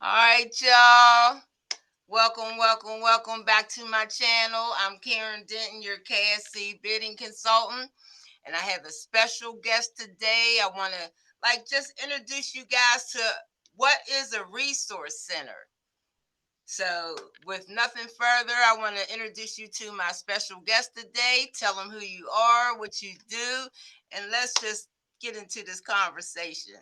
All right, y'all. Welcome back to my channel. I'm Karen Denton, your KSC bidding consultant, and I have a special guest today. I want to just introduce you guys to what is a resource center. So, with nothing further, I want to introduce you to my special guest today. Tell them who you are, what you do, and let's just get into this conversation.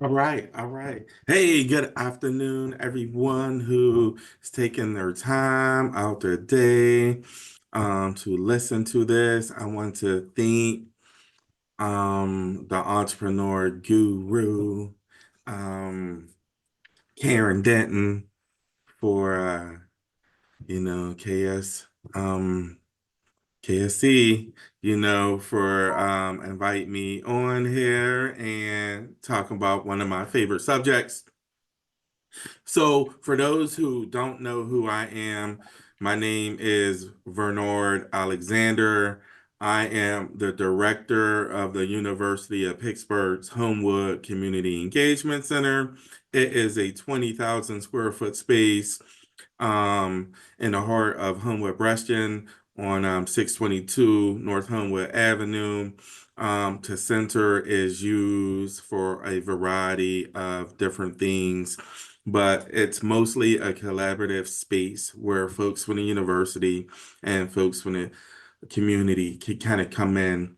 All right, all right. Hey, good afternoon, everyone who is taking their time out their day to listen to this. I want to thank the entrepreneur guru, um, Karen Denton for KS KSC, for invite me on here and talk about one of my favorite subjects. So, for those who don't know who I am, my name is Bernard Alexander. I am the director of the University of Pittsburgh's Homewood Community Engagement Center. It is a 20,000 square foot space in the heart of Homewood, Preston, on 622 North Homewood Avenue. To center is used for a variety of different things, but it's mostly a collaborative space where folks from the university and folks from the community can kind of come in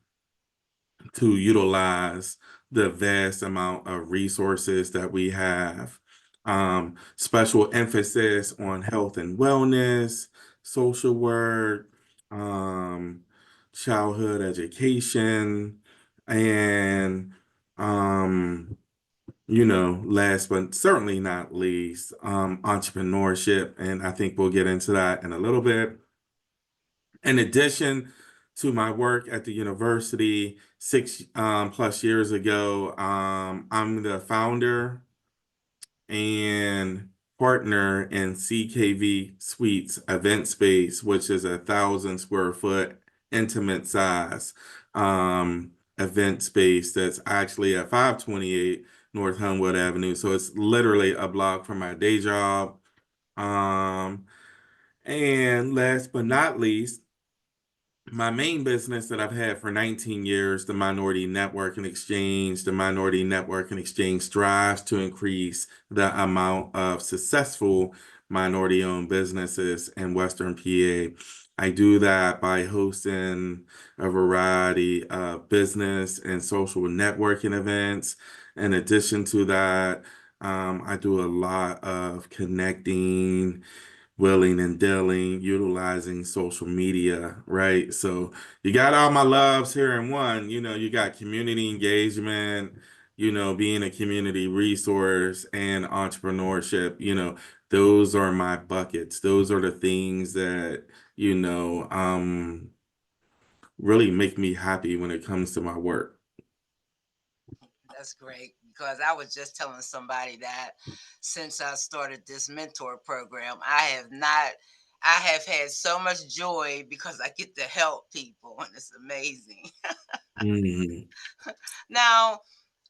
to utilize the vast amount of resources that we have. Special emphasis on health and wellness, social work, um, childhood education, and last but certainly not least, entrepreneurship. And I think we'll get into that in a little bit. In addition to my work at the university six plus years ago, I'm the founder and partner in CKV Suites event space, which is 1,000 square foot intimate size event space that's actually at 528 North Homewood Avenue. So it's literally a block from my day job. Um, and last but not least, my main business that I've had for 19 years, the Minority Network and Exchange. The Minority Network and Exchange strives to increase the amount of successful minority-owned businesses in Western PA. I do that by hosting a variety of business and social networking events. In addition to that, I do a lot of connecting, willing and dealing, utilizing social media, right? So you got all my loves here in one. You got community engagement, being a community resource and entrepreneurship. Those are my buckets. Those are the things that, you know, um, really make me happy when it comes to my work. That's great because I was just telling somebody that since I started this mentor program, I have had so much joy because I get to help people and it's amazing. Mhm. Now,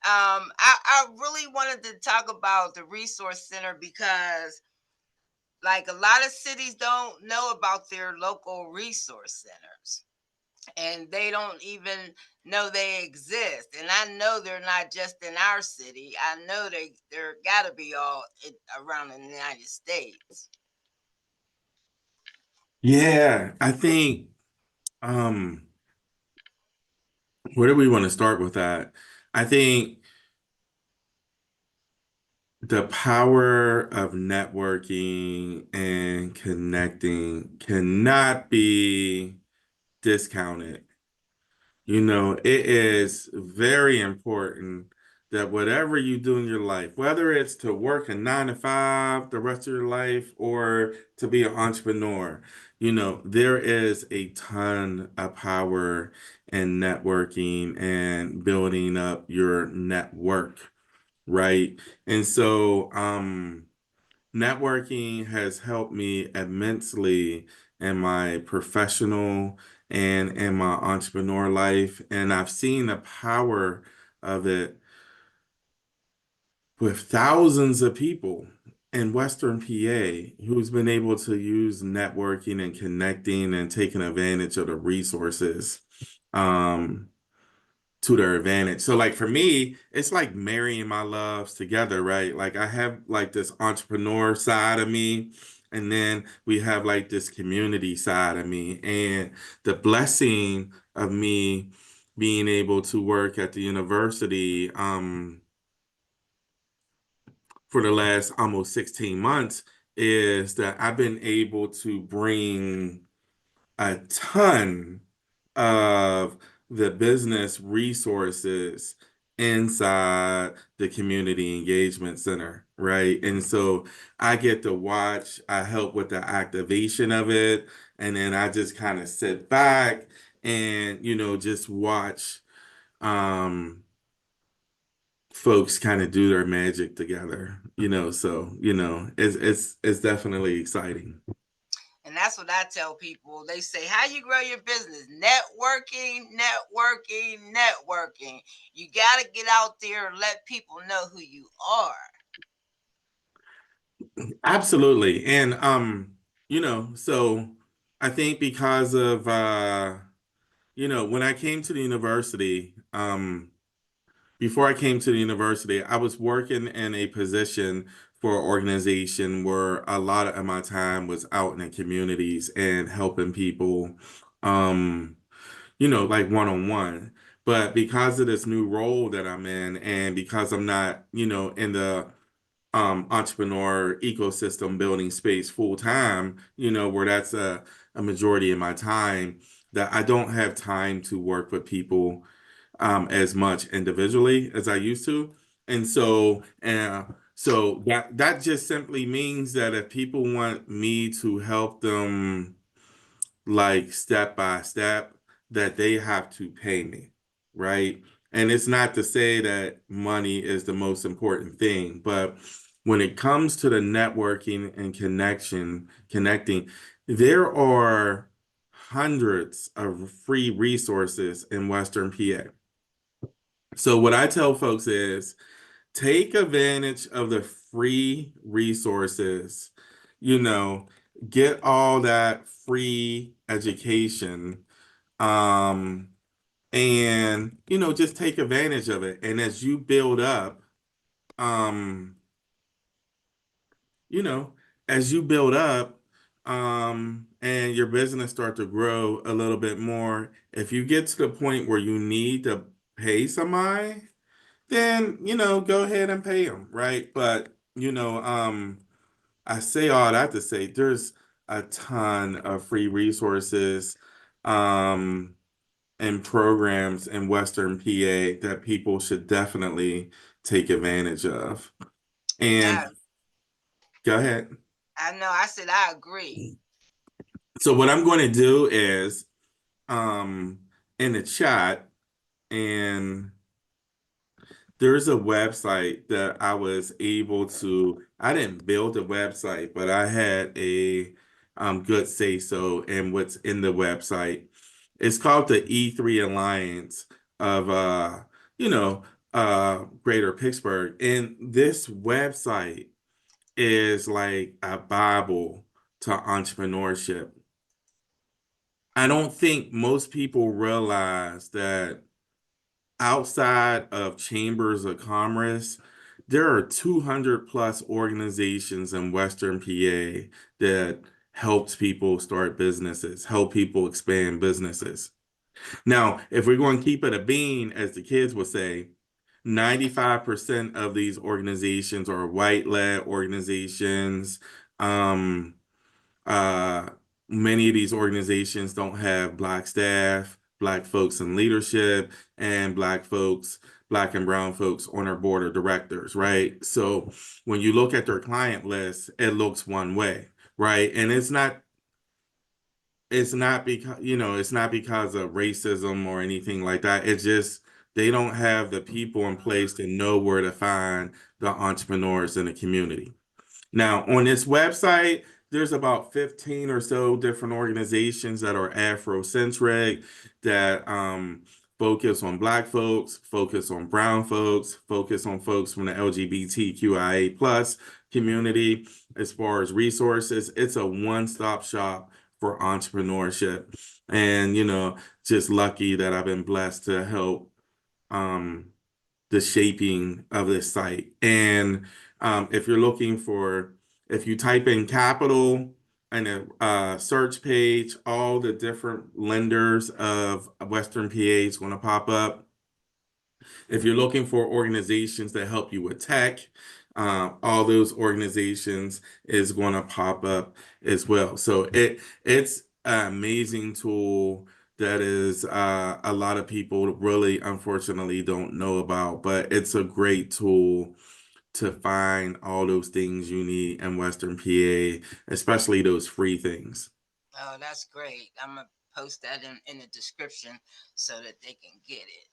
I really wanted to talk about the resource center because like a lot of cities don't know about their local resource centers and they don't even know they exist. And I know they're not just in our city. I know they're got to be around the United States. Yeah, I think um where do we want to start with that? I think the power of networking and connecting cannot be discounted. It is very important that whatever you do in your life, whether it's to work a 9 to 5 the rest of your life or to be an entrepreneur, there is a ton of power in networking and building up your network, right? And so, networking has helped me immensely in my professional and in my entrepreneur life. And I've seen the power of it with thousands of people in Western PA who's been able to use networking and connecting and taking advantage of the resources um, to their advantage. So like for me, it's like marrying my loves together, right? Like I have like this entrepreneur side of me, and then we have like this community side of me. And the blessing of me being able to work at the university for the last almost 16 months is that I've been able to bring a ton of the business resources inside the community engagement center, right? And so I get to watch, I help with the activation of it, and then I just kind of sit back and, just watch um folks kind of do their magic together, so, it's definitely exciting. And that's what I tell people. They say, how you grow your business? Networking, networking, networking. You got to get out there and let people know who you are. Absolutely. And so I think because of when I came to the university, before I came to the university, I was working in a position for an organization where a lot of my time was out in the communities and helping people, um, like one on one. But because of this new role that I'm in, and because I'm not, in the entrepreneur ecosystem building space full time, where that's a majority of my time, that I don't have time to work with people as much individually as I used to. And so that just simply means that if people want me to help them like step by step, that they have to pay me, right? And it's not to say that money is the most important thing, but when it comes to the networking and connecting, there are hundreds of free resources in Western PA. So what I tell folks is take advantage of the free resources, you know, get all that free education, um, and just take advantage of it. And as you build up, um, you know, as you build up, and your business start to grow a little bit more, if you get to the point where you need to pay somebody, then go ahead and pay them, right? But I say all that to say there's a ton of free resources um and programs in Western PA that people should definitely take advantage of. And Yeah, go ahead. I know. I said I agree. So what I'm going to do is um in the chat, and there's a website that I was able to, I didn't build a website, but I had a good say so in what's in the website. It's called the E3 Alliance of you know, Greater Pittsburgh. And this website is like a Bible to entrepreneurship. I don't think most people realize that outside of chambers of commerce, there are 200 plus organizations in Western PA that helps people start businesses, help people expand businesses. Now, if we're going to keep it a bean, as the kids would say, 95% of these organizations are white-led organizations. Um, uh, Many of these organizations don't have Black staff, Black folks in leadership, and Black and brown folks on their board of directors, right? So when you look at their client list, it looks one way, right? And it's not because it's not because of racism or anything like that. It's just they don't have the people in place to know where to find the entrepreneurs in the community. Now, on this website, there's about 15 or so different organizations that are Afrocentric, that focus on Black folks, focus on brown folks, focus on folks from the LGBTQIA plus community. As far as resources, it's a one-stop shop for entrepreneurship. And, just lucky that I've been blessed to help um, the shaping of this site. And if you're looking for, if you type in capital and a search page, all the different lenders of Western PA is going to pop up. If you're looking for organizations that help you with tech, all those organizations is going to pop up as well. So it's an amazing tool that is a lot of people really unfortunately don't know about, but it's a great tool to find all those things you need in Western PA, especially those free things. Oh, that's great. I'm gonna post that in the description so that they can get it.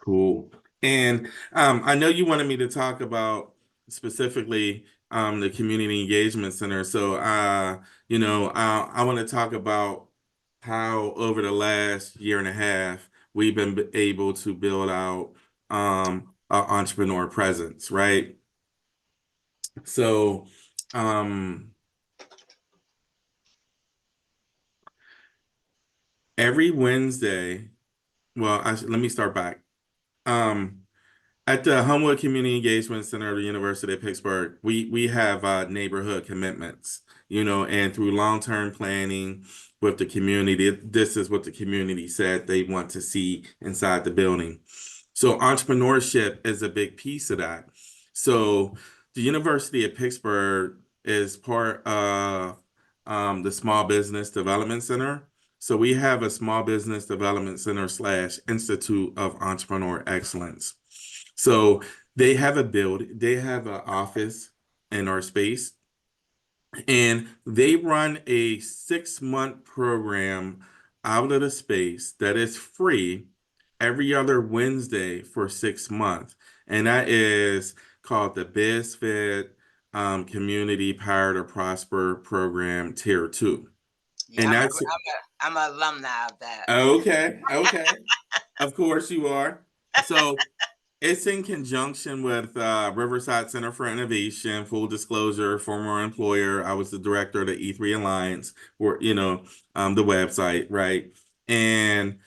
Cool. And I know you wanted me to talk about specifically the Community Engagement Center. So, I want to talk about how over the last year and a half, we've been able to build out our entrepreneur presence, right? So, um, every Wednesday, well, let me start back. Um, At the Homewood Community Engagement Center of the University of Pittsburgh, we have neighborhood commitments, and through long-term planning with the community, this is what the community said they want to see inside the building. So entrepreneurship is a big piece of that. So the University of Pittsburgh is part of the Small Business Development Center. So we have a Small Business Development Center / Institute of Entrepreneur Excellence. So they have an office in our space, and they run a 6-month program out of the space that is free every other Wednesday for 6 months. And that is called the BizFit Community Power to Prosper Program Tier 2. Yeah, And that's I'm a alumni of that. okay, okay. Of course you are. So it's in conjunction with Riverside Center for Innovation. Full disclosure, former employer. I was the director of the E3 Alliance, or the website, right? And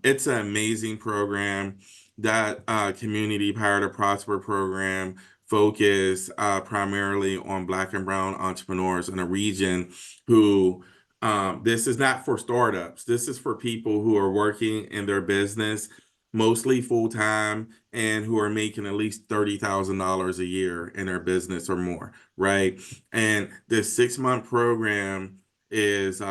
it's an amazing program. That Community Power to Prosper program focus primarily on Black and Brown entrepreneurs in a region who. This is not for startups. This is for people who are working in their business mostly full time and who are making at least $30,000 a year in their business or more, right? And this 6-month program is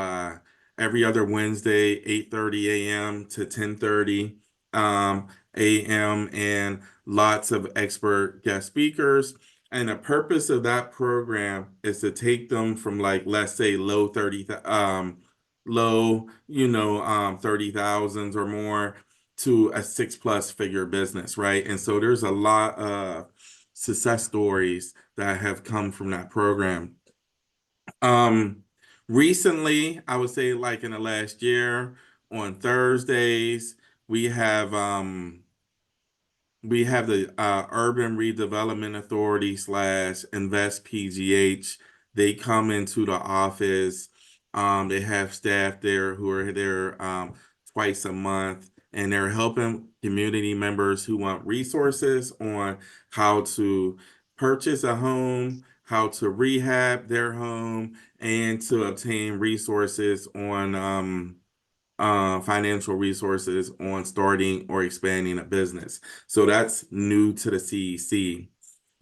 every other Wednesday, 8:30 a.m. to 10:30 a.m. and lots of expert guest speakers. And the purpose of that program is to take them from like, let's say low, 30,000s or more to a 6+ figure business, right? And so there's a lot of success stories that have come from that program. Um, Recently, I would say like in the last year, on Thursdays, we have we have the Urban Redevelopment Authority / Invest PGH. They come into the office. They have staff there who are there twice a month, and they're helping community members who want resources on how to purchase a home, how to rehab their home, and to obtain resources on financial resources on starting or expanding a business. So that's new to the CEC.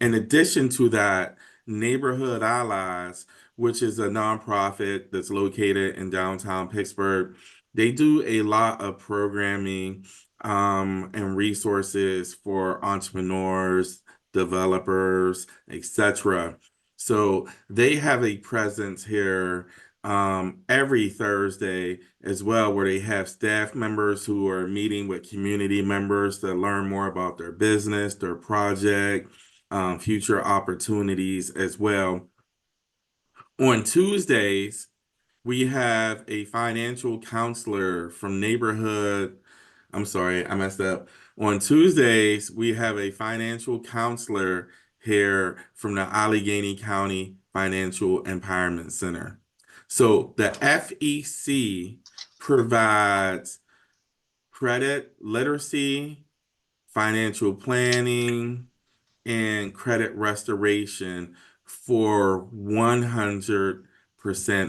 In addition to that, Neighborhood Allies, which is a nonprofit that's located in downtown Pittsburgh, they do a lot of programming and resources for entrepreneurs, developers, etc. So they have a presence here every Thursday as well, where they have staff members who are meeting with community members to learn more about their business, their project, future opportunities as well. On Tuesdays, we have a financial counselor from neighborhood I'm sorry, I messed up. On Tuesdays, we have a financial counselor here from the Allegheny County Financial Empowerment Center. So the FEC provides credit literacy, financial planning, and credit restoration for 100%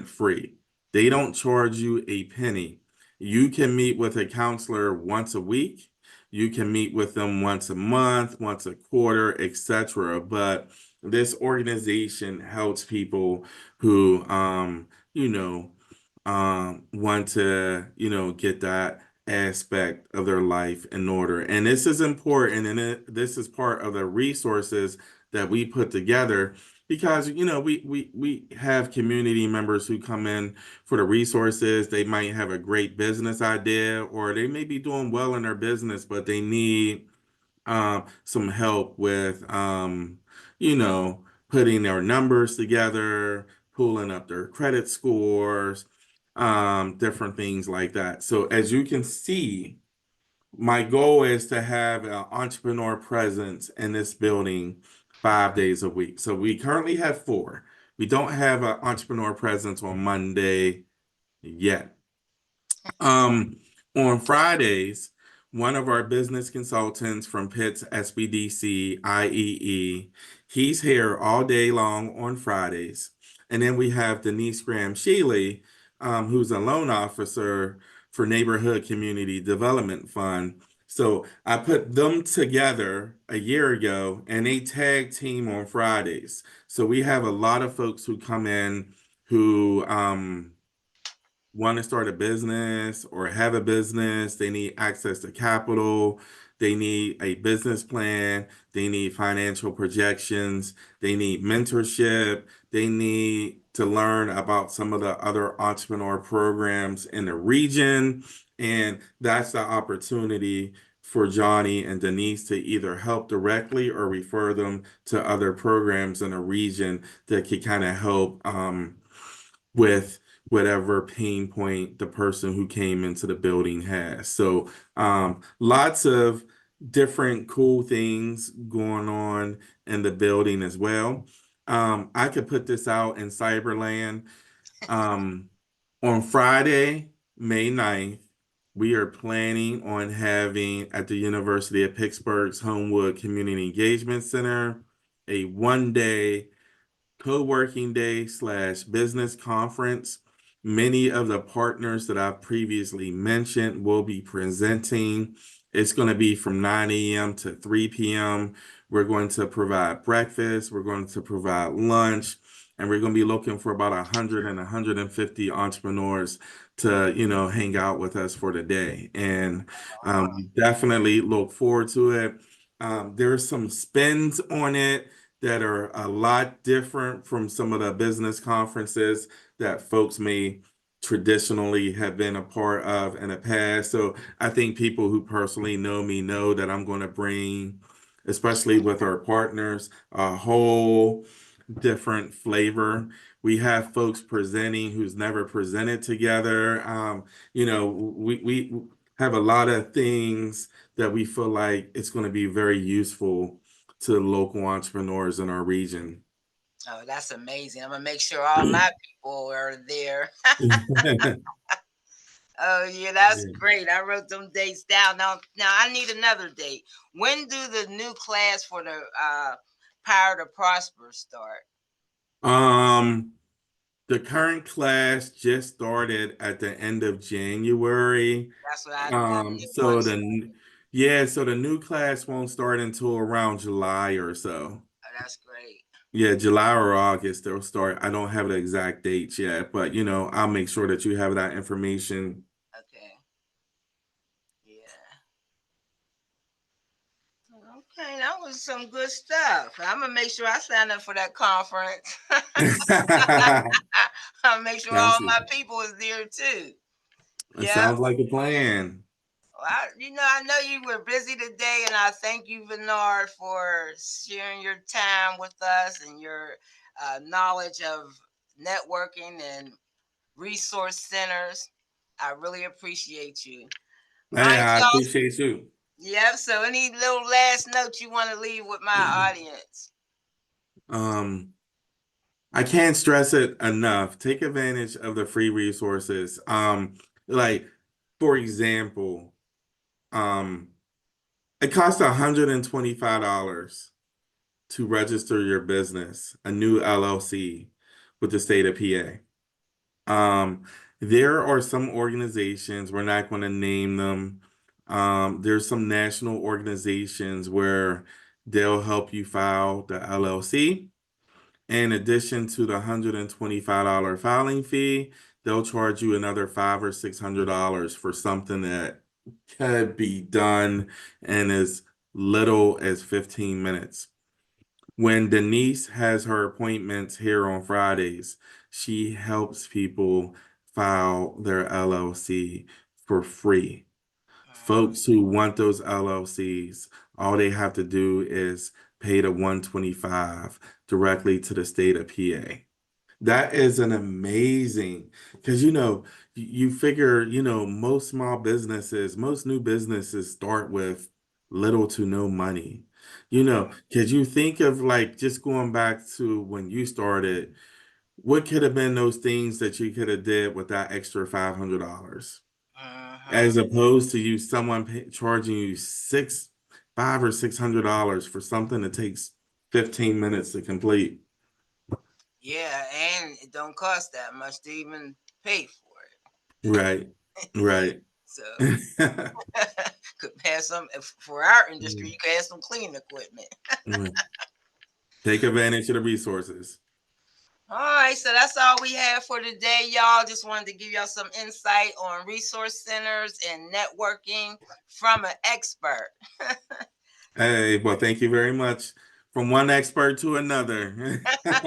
free. They don't charge you a penny. You can meet with a counselor once a week. You can meet with them once a month, once a quarter, etc. But this organization helps people who, you know, want to, get that aspect of their life in order. And this is important, and this is part of the resources that we put together because we have community members who come in for the resources. They might have a great business idea, or they may be doing well in their business, but they need some help with you know, putting their numbers together, pulling up their credit scores, different things like that. So as you can see, my goal is to have an entrepreneur presence in this building 5 days a week. So we currently have four. We don't have an entrepreneur presence on Monday yet. Um, on Fridays, one of our business consultants from Pitt's SBDC IEE, he's here all day long on Fridays. And then we have Denise Graham Shealy, who's a loan officer for Neighborhood Community Development Fund. So I put them together a year ago and they tag team on Fridays. So we have a lot of folks who come in who want to start a business or have a business, they need access to capital, they need a business plan, they need financial projections, they need mentorship, they need to learn about some of the other entrepreneur programs in the region. And that's the opportunity for Johnny and Denise to either help directly or refer them to other programs in the region that could kind of help with whatever pain point the person who came into the building has. So lots of different cool things going on in the building as well. I could put this out in Cyberland. Um, on Friday, May 9th, we are planning on having at the University of Pittsburgh's Homewood Community Engagement Center a 1 day co-working day slash business conference. Many of the partners that I've previously mentioned will be presenting. It's going to be from 9 a.m. to 3 p.m. We're going to provide breakfast, we're going to provide lunch, and we're going to be looking for about 100 and 150 entrepreneurs to, hang out with us for the day. And we definitely look forward to it. There's some spins on it that are a lot different from some of the business conferences that folks may traditionally have been a part of in the past. So I think people who personally know me know that I'm going to bring, especially with our partners, a whole different flavor. We have folks presenting who's never presented together. We have a lot of things that we feel like it's going to be very useful to local entrepreneurs in our region. Oh, that's amazing. I'm gonna make sure all my people are there. Oh yeah, that's Yeah. great. I wrote them dates down. Now I need another date. When do the new class for the Power to Prosper start? Um, the current class just started at the end of January. That's what I Um, did so once. the yeah, so the new class won't start until around July or so. Oh, that's great. Yeah, July or August they'll start. I don't have the exact dates yet, but I'll make sure that you have that information. Okay. Yeah. Okay, that was some good stuff. I'm gonna make sure I sign up for that conference. I'll make sure all Sounds my people is there too. it Yeah. sounds like a plan. Well, I know you were busy today, and I thank you, Bernard, for sharing your time with us and your knowledge of networking and resource centers. I really appreciate you. All Hey, right, I y'all. appreciate you. Yep. So, any little last notes you want to leave with my audience? Um, I can't stress it enough. Take advantage of the free resources. Like for example, um, it costs $125 to register your business, a new LLC with the state of PA. Um, there are some organizations, we're not going to name them. There's some national organizations where they'll help you file the LLC. In addition to the $125 filing fee, they'll charge you another $500 or $600 for something that could be done in as little as 15 minutes. When Denise has her appointments here on Fridays, she helps people file their LLC for free. Folks who want those LLCs, all they have to do is pay the 125 directly to the state of PA. That is an amazing, because you figure, most small businesses, most new businesses start with little to no money. Because you think of like just going back to when you started, what could have been those things that you could have did with that extra $500? As opposed to someone charging you $500 or $600 for something that takes 15 minutes to complete. Yeah, and it don't cost that much to even pay for it. Right, right. So could have some for our industry. You could have some cleaning equipment. Take advantage of the resources. All right, so that's all we have for today, y'all. Just wanted to give y'all some insight on resource centers and networking from an expert. Hey, well, thank you very much. From one expert to another. All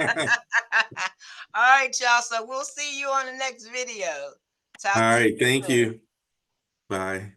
right, y'all. So we'll see you on the next video. All Talk to right, you thank soon. you. Bye.